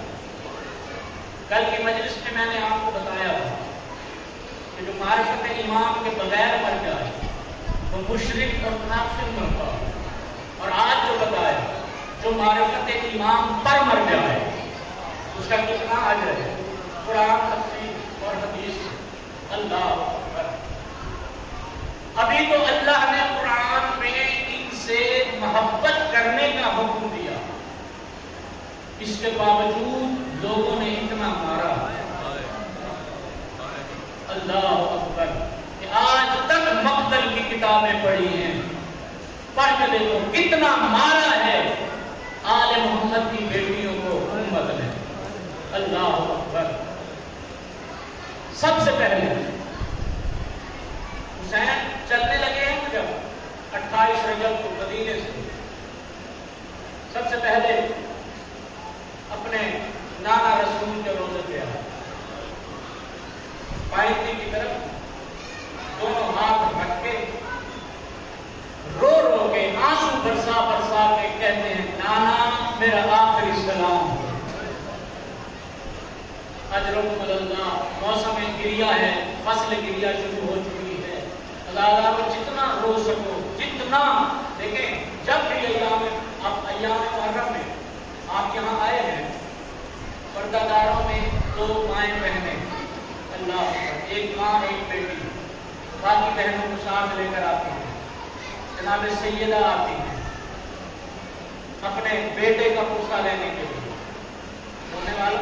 کل کی مجلس میں میں نے آپ کو بتایا تھا کہ جو معرفت امام کے بغیر مر جائے وہ مشرک اور منافق مرتا ہے، اور آج جو بتایا جو معرفت امام پر مر جائے اس کا کتنا اجر ہے، قرآن تفسیر اور حدیث۔ اللہ اکبر۔ ابھی تو اللہ نے قرآن میں ان سے محبت کرنے کا حکم دیا، اس کے باوجود لوگوں نے اتنا مارا، اللہ اکبر، کہ آج تک مقتل کی کتابیں پڑھی ہیں، پڑھ کے دیکھو کتنا مارا ہے آل محمد کی بیٹیوں کو امت نے۔ اللہ اکبر۔ سب سے پہلے حسین چلنے لگے ہیں جب 28 رجب کو مدینے سے، سب سے پہلے اپنے نانا رسول کے روزے پہ آئے، پائنتی کی طرف دونوں ہاتھ رکھ کے رو رو کے آنسو برسا برسا کے کہتے ہیں نانا میرا آخری سلام۔ اجرکم اللہ، موسم گریہ ہے، فصل گریہ شروع ہو چکی ہے، اللہ کو جتنا رو سکو جتنا، دیکھیں جب بھی ایام محرم میں آپ یہاں آئے ہیں، پردہ داروں میں 2 مائیں بہنیں، اللہ ایک ماں ایک بیٹی، باقی بہنوں کو ساتھ لے کر آتی ہیں، جناب سیدہ آتی ہیں اپنے بیٹے کا پوچھا لینے کے لیے، ہونے والا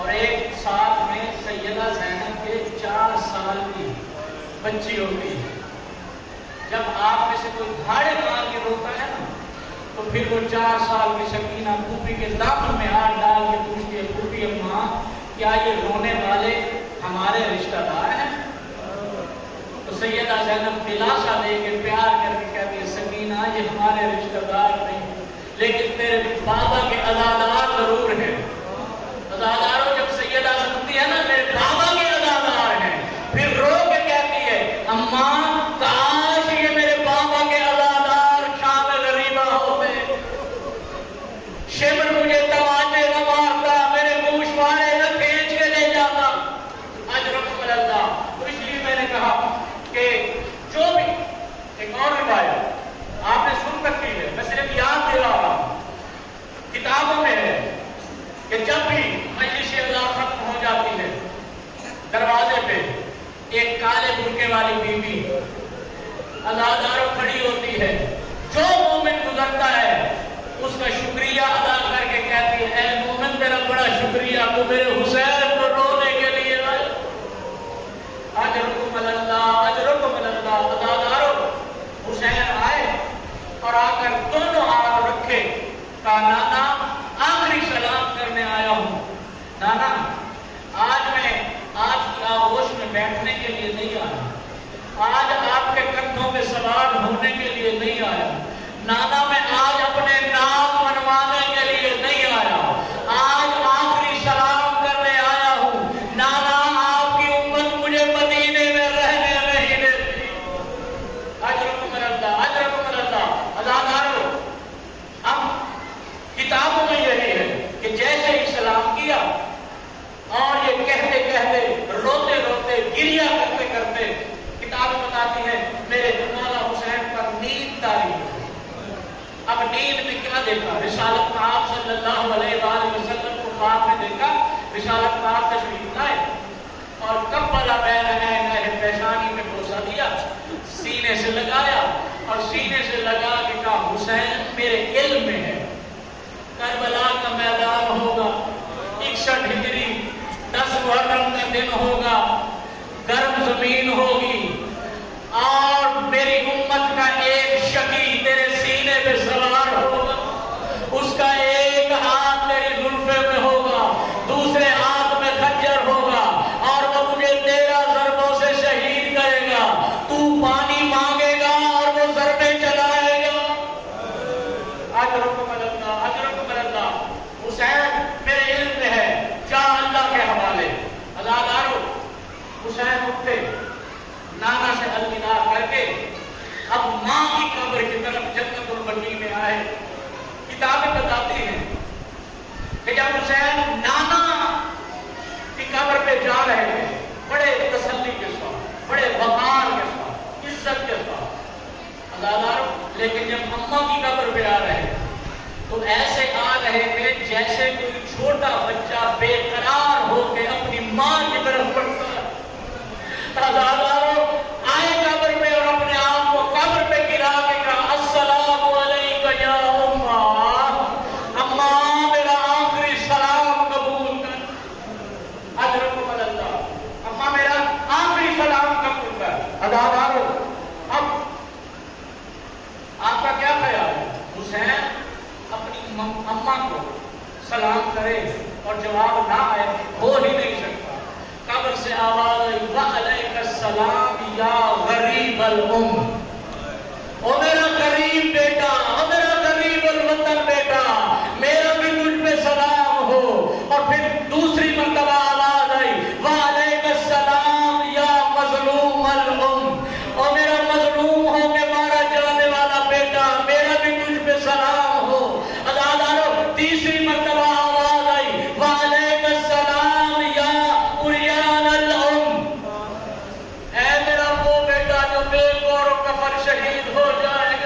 اور ایک ساتھ میں سیدہ زینب کے 4 سال کی بچی ہوتی ہے. جب آپ میں سے کوئی دھاڑے مار کے روتا ہے نا تو پھر وہ 4 سال کی سکینہ پھوپھی کے دامن میں ہاتھ ڈال کے پوچھتی ہے پھوپھی اماں کیا یہ رونے والے ہمارے رشتہ دار ہیں؟ تو سیدہ زینب دلاسا دے کے پیار کر کے کہتی ہے سکینہ یہ ہمارے رشتہ دار نہیں لیکن تیرے بابا کے عزادار ضرور ہیں. عزاداروں جب سیدہ سنتی ہے نا میرے بابا کے عزادار ہیں پھر رو کے کہتی ہے اماں کاش یہ میرے بابا کے عزادار شام غریبہ ہوتے شمر مجھے تماچے نہ مارتا میرے گوشوارے نہ کھینچ کے لے جاتا. اجرکم اللہ. تو اس لیے میں نے کہا کہ جو بھی ایک اور روایت آپ نے سن رکھی ہے میں صرف یاد دے رہا ہوں کتابوں میں ہے کہ جب بھی مجلس اللہ ختم ہو جاتی ہے دروازے پہ ایک کالے برقعے والی بیوی عزاداروں کھڑی ہوتی ہے. جو مومن گزرتا ہے اس کا شکریہ ادا کر کے کہتی ہے اے مومن تیرا بڑا شکریہ تو میرے حسین کو رونے کے لیے آئے. اجرکم اللہ اجرکم اللہ. عزاداروں حسین آئے اور آ کر دونوں ہاتھ رکھے کہا نانا آخری سلام کرنے آیا ہوں. نانا آج میں آپ کی آغوش میں بیٹھنے کے لیے نہیں آیا آج آپ کے کندھوں پہ سوار ہونے کے لیے نہیں آیا. نانا میں آج اپنے نام منوانے کے لیے نہیں آیا آج آخری سلام کرنے آیا ہوں. نانا آپ کی امت مجھے مدینے میں رہنے نہیں دیتی. اجرکم اللہ اجرکم اللہ. عزاداروں اب کتابوں میں یہی ہے کہ جیسے ہی سلام کیا اور یہ کہتے کہتے روتے روتے گریا کرتے کرتے کتاب بتاتی ہے میرے مولا حسین پر نیند تاری. اب نیند میں کیا دیکھا رسالت پاک صلی اللہ علیہ وآلہ وسلم کو خواب میں دیکھا. رسالت پاک تشریف لائے اور کبلا بین عینیہ پیشانی میں بوسہ دیا سینے سے لگایا اور سینے سے لگا کے کہا حسین میرے علم میں ہے کربلا کا میدان ہوگا 61 ہجری 10 محرم کا دن ہوگا گرم زمین ہوگی اور میری امت کا ایک شقی تیرے سینے پہ سوار ہوگا. اس کا ایک ہاتھ تیری زلفے میں ہوگا دوسرے ہاتھ میں خنجر ہوگا اور وہ مجھے 13 ضربوں سے شہید کرے گا. تو پانی مانگے گا اور وہ ضربیں چلائے گا. اجرکم اللہ اجرکم اللہ. حسین میرے علم میں ہے جا اللہ کے حوالے. عزاداروں حسین اٹھے نانا سے الوداع کر کے اب ماں کی قبر کی طرف جنت البقیع میں آئے. کتابیں بتاتی ہیں کہ جب حسین نانا کی قبر پہ جا رہے تھے بڑے تسلی کے ساتھ بڑے وقار کے ساتھ عزت کے ساتھ عزاداروں. لیکن جب اماں کی قبر پہ آ رہے تھے تو ایسے آ رہے تھے جیسے کوئی چھوٹا بچہ بے قرار ہو کے اپنی ماں کی طرف بڑھتا ہے. عزاداروں آئے قبر پہ اور اپنے آپ کو قبر پہ گرا کے کہا السلام علیکم یا اماں. اماں میرا آخری سلام قبول کر. اجرکم اللہ. اماں میرا آخری سلام قبول کر. عزاداروں اب آپ کا کیا خیال ہے حسین اپنی اماں کو سلام کرے اور جواب نہ آئے ہو ہی نہیں سکتا. قبر سے آواز آئی وعلیک السلام یا غریب الام. او میرا غریب بیٹا او میرا غریب الوطن بیٹا میرا بھی تجھ پہ سلام ہو. اور پھر دوسری مرتبہ آواز آئی وعلیک السلام یا مظلوم الام. او میرا مظلوم ہو کے مارا جانے والا بیٹا میرا بھی تجھ پہ سلام ہو. عزاداروں تیسری مرتبہ آواز آئی وعلیک السلام یا عریان الام. اے میرا وہ بیٹا جو بے غور و کفن شہید ہو جائے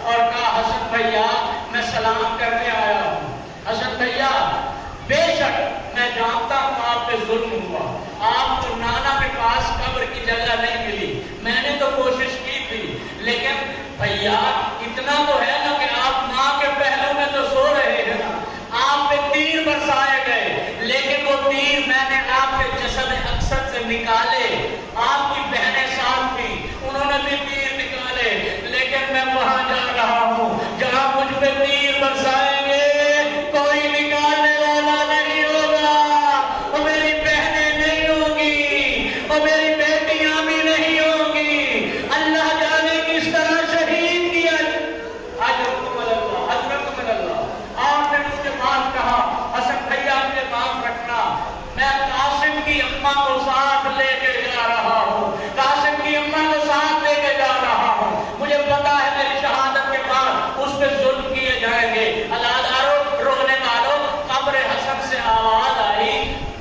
اور کہا حسن بھیا میں سلام کرنے آیا ہوں. حسن بھیا بے شک میں جانتا ہوں آپ پہ ظلم ہوا، آپ کو نانا کے پاس قبر کی جگہ نہیں ملی، میں نے تو کوشش کی تھی، لیکن بھیا اتنا تو ہے نا کہ آپ ماں کے پہلو میں تو سو رہے ہیں نا، آپ پہ تیر برسائے گئے، لیکن وہ تیر میں نے آپ کے جسد اقصد سے نکالے. آپ کی بہنیں ساتھ تھی، انہوں نے بھی تیر نکالے، لیکن میں وہاں جا رہا ہوں جہاں مجھ پہ تیر برسائیں گے کوئی نکالنے والا نہیں ہوگا، اور میری بہنیں نہیں ہوگی، اور میری بیٹیاں بھی نہیں ہوگی. اللہ جانے کس طرح شہید کیا. اجرکم اللہ، اجرکم اللہ. اور پھر اس کے بعد کہا حسن بھیا مجھے معاف رکھنا، میں قاسم کی اماں کو ساتھ لے کے جا رہا ہوں، قاسم کی اماں کو ساتھ لے کے جا رہا ہوں، مجھے پتا ہے میری شہادت کے بعد اس پہ ظلم کیے جائیں گے. عزادارو رونے والوں، قبر حسن سے آواز آئی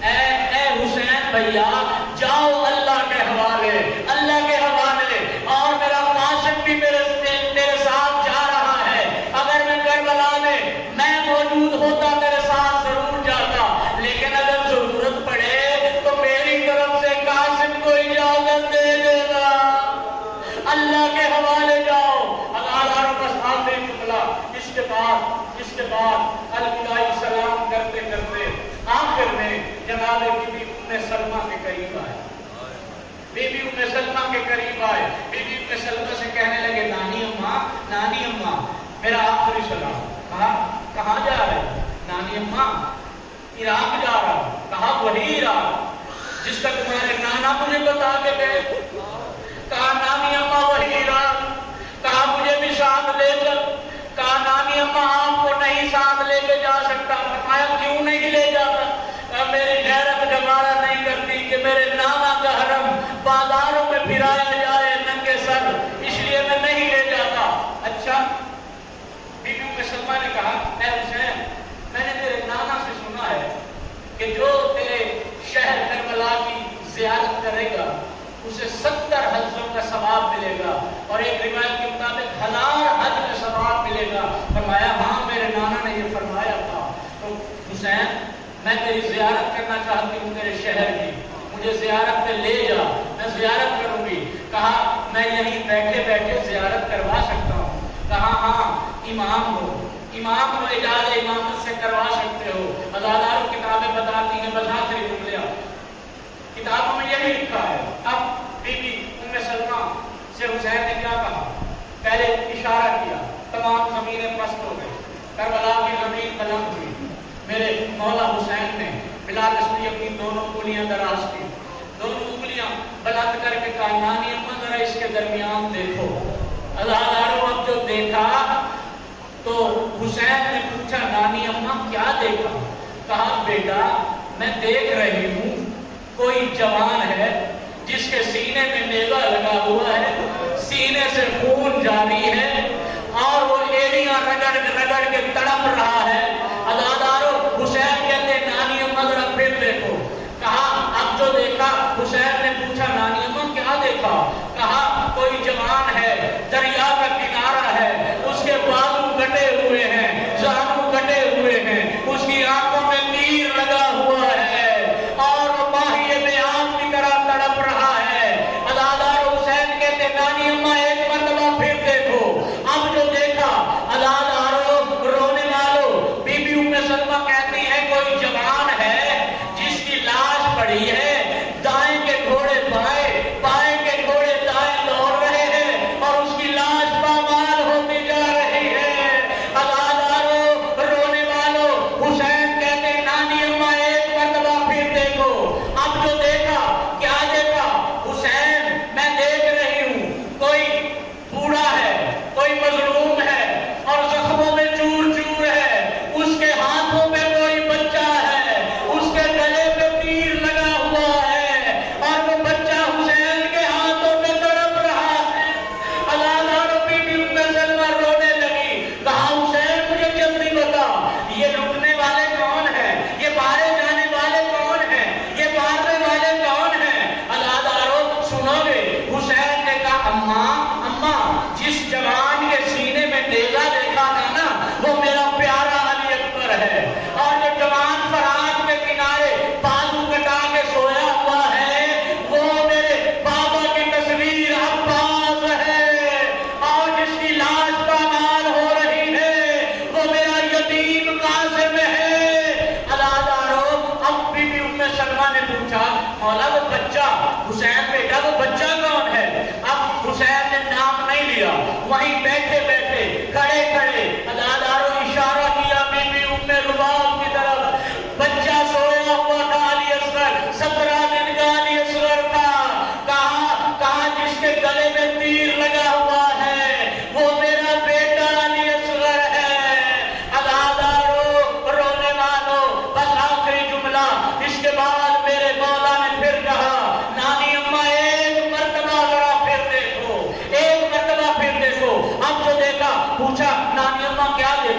اے حسین بھیا جاؤ اللہ کے حوالے، اللہ کے حوالے. اور میرا قاسم بھی میرے ساتھ جا رہا ہے، اگر میں کربلا میں موجود ہوتا میرے ساتھ ضرور جاتا، لیکن اگر ضرورت پڑے تو میری طرف سے قاسم کو اجازت دے دینا، اللہ کے حوالے جاؤ. عزادارو بس آخری ٹکڑا. اس کے بعد الوداعی سلام کرتے کرتے آخر میں جناب بی بی ام سلمہ کے قریب آئے. بی بی ام سلمہ کے قریب آئے. بی بی ام سلمہ سے کہنے لگے نانی اماں میرا آخری سلام. کہاں جا رہے ہیں؟ نانی اماں عراق جا رہا ہوں. کہا وہی عراق جس کا تمہارے نانا مجھے بتا کے گئے. کہا نانی اماں وہی عراق. کہا مجھے بھی ساتھ لے چل. کہا نانی اماں آپ کو نہیں ساتھ لے کے جا سکتا. فرمایا کیوں نہیں لے جاتا؟ کہا میری غیرت گوارا نہیں کرتی کہ میرے نانا کا حرم بازاروں میں پھرایا جائے ننگے سر، اس لیے میں نہیں لے جاتا. اچھا. بی بی ام سلمہ نے کہا اے حسین میں نے تیرے نانا سے سنا ہے کہ جو تیرے شہر کربلا کی زیارت کرے گا اسے 70 حجوں کا ثواب ملے گا، اور ایک روایت کے مطابق 1000 حج کا ثواب ملے گا. فرمایا ہاں میرے نانا نے یہ فرمایا تھا. تو حسین میں تیری زیارت کرنا چاہتی ہوں تیرے شہر کی، مجھے زیارت پہ لے جا، میں زیارت کروں گی. کہا میں یہیں بیٹھے بیٹھے زیارت کروا سکتا ہوں. کہا ہاں امام ہو اجازت امامت سے کروا سکتے ہو. عزادارو کتابیں بتاتی ہیں بتا کر جملے کتابوں میں یہی لکھا ہے. اب بی بی ام سلمہ سے حسین نے کیا کہا؟ پہلے اشارہ کیا، تمام زمینیں پست ہو گئی، کربلا کی زمین بلند ہوئی. میرے مولا حسین نے بلا تسبیح اپنی دونوں انگلیاں دراز کی، دونوں انگلیاں بلند کر کے کہا نانی اماں ذرا اس کے درمیان دیکھو. عزادارو اب جو دیکھا تو حسین نے پوچھا نانی اماں کیا دیکھا؟ کہا بیٹا میں دیکھ رہی ہوں کوئی جوان ہے جس کے سینے میں نیزہ لگا ہوا ہے، سینے سے خون جاری ہے، اور وہ ایڑیاں رگڑ کے تڑپ رہا ہے. عزادارو حسین کہتے نانی اماں ذرا پھر دیکھو. کہا اب جو دیکھا، حسین نے پوچھا نانی اماں کیا دیکھا؟ کہا کوئی جوان ہے، دریا کا کنارہ ہے، اس کے بازو کٹے ہوئے ہیں، زانو کٹے ہوئے ہیں، اس کی آنکھوں میں تیر لگا ہوا ہے، اور وہ ماہی بیان کی طرح تڑپ رہا ہے. عزادارو حسین کہتے نانی اماں ایک مرتبہ پھر دیکھو. اب جو دیکھا عزادارو رونے والوں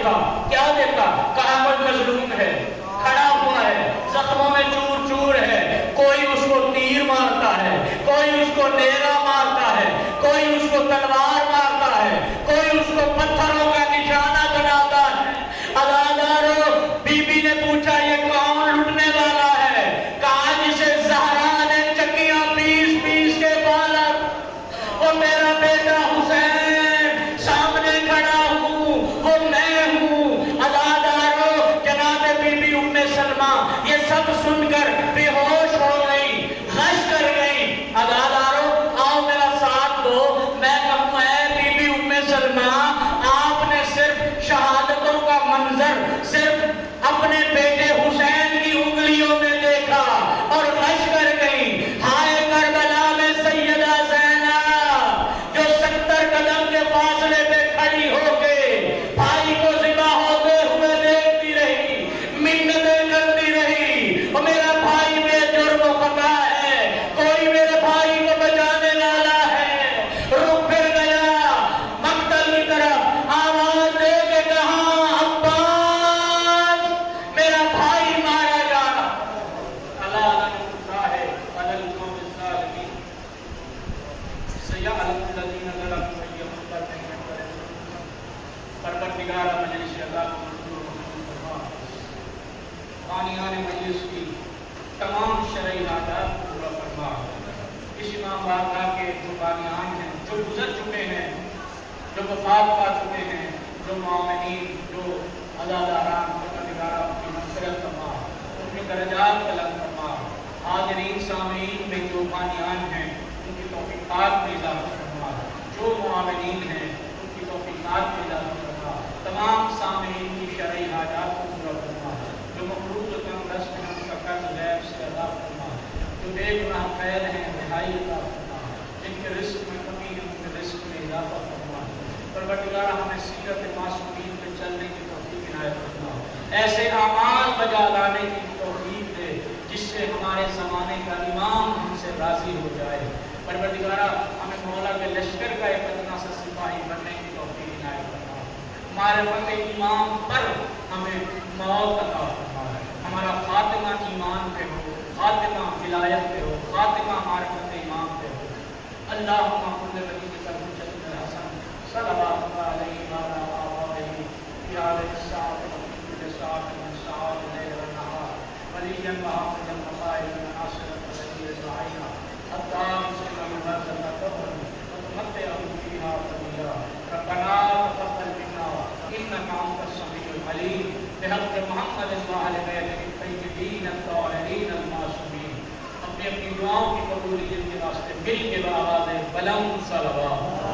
دیکھا؟ کیا دیکھا؟ کہا کوئی مظلوم ہے، کھڑا ہوا ہے، زخموں میں چور چور ہے، کوئی اس کو تیر مارتا ہے، کوئی اس کو ڈیرا مارتا ہے، کوئی اس کو تلوار مارتا ہے، کوئی اس کو پتھروں کا نشانہ بناتا ہے۔ عزادارو، بی بی نے پوچھا یہ کون لٹنے والا ہے؟ کہا جسے زہرا نے چکیاں پیس پیس کے پالا، وہ میرا بیٹا حسین، سامنے کھڑا ہوں، وہ میں ہوں۔ عزادارو، جناب بی بی ام سلمہ یہ سب سن کر بے ہوش ہو گئی، غش کر گئی۔ عزادارو، آؤ میرا ساتھ دو، میں کہوں اے بی بی ام سلمہ، آپ نے صرف شہادتوں کا منظر صرف اپنے بیٹے حسین کی انگلیوں میں دیکھا اور غش کر گئی۔ ہائے کربلا میں سیدہ زینب جو 70 قدم کے فاصلے پہ کھڑی ہو کے بھائی کو ذبح ہوتے ہوئے دیکھتی رہی، منتیں کرتی رہی، اور میرا بھائی بے جرم و خطا ہے، کوئی میرے بھائی کو بچانے والا ہے۔ رخ پھر گیا مقتل کی طرف، آواز دے کے کہا عباس میرا بھائی مارا جا رہا۔ اللہ نعمت ہے علی القوم الظالمین، سیعلم الذین ظلموا ای منقلب پروردگار مجلس اللہ کو منظور فرما، بانیان مجلس کی تمام شرعی حاجات کو پورا فرما۔ اس امام بارگاہ کے جو بانیان ہیں، جو گزر چکے ہیں، جو وفات پا چکے ہیں، جو مومنین، جو عزاداران، پروردگار ان کی مغفرت فرما، ان کے درجات بلند فرما۔ حاضرین سامعین میں جو بانیان ہیں ان کی توفیقات میں اضافہ فرما، جو معاونین ہیں ان کی توفیقات میں اضافہ فرما، تمام سامعین کی شرعی حاجات کو پورا فرما، جو مقروض و تنگ دست ہیں ان کا قرض غیب سے ادا فرما، جو بے گناہ قید ہیں رہائی عطا فرما، جن کے رزق میں کمی ہے ان کے رزق میں اضافہ فرما۔ پروردگار ہمیں سیرت معصومین پہ چلنے کی توفیق عنایت فرما، ایسے اعمال بجا لانے کی توفیق دے جس سے ہمارے زمانے کا امام ہم سے راضی ہو جائے۔ پروردگارہ ہمیں مولا کے لشکر کا ایک اتنا سا سپاہی بننے کی توفیق عنایت فرما، معرفت ایمان پر ہمیں موت عطا فرما، ہمارا خاتمہ ایمان پہ ہو، خاتمہ ولایت پہ ہو، خاتمہ معرفت ایمان پہ ہو۔ اللہم کل ولی کا حجت الحسن صلوات علیہ وعلی آبائہ فی حال الساعۃ وفی ساعۃ من ساعات اللیل والنہار ولیا وحافظا وقائدا ناصرا ولیا داعیا حتی مسلم المرض قبر وتمتعه فيها قليلا ربنا تقبل منا انك انت السميع العليم بحق محمد وآل بیتہ الطیبین الطاہرین المعصومین۔ اپنی دعاؤں کی قبولیت کے واسطے مل کے بآواز بلند صلوات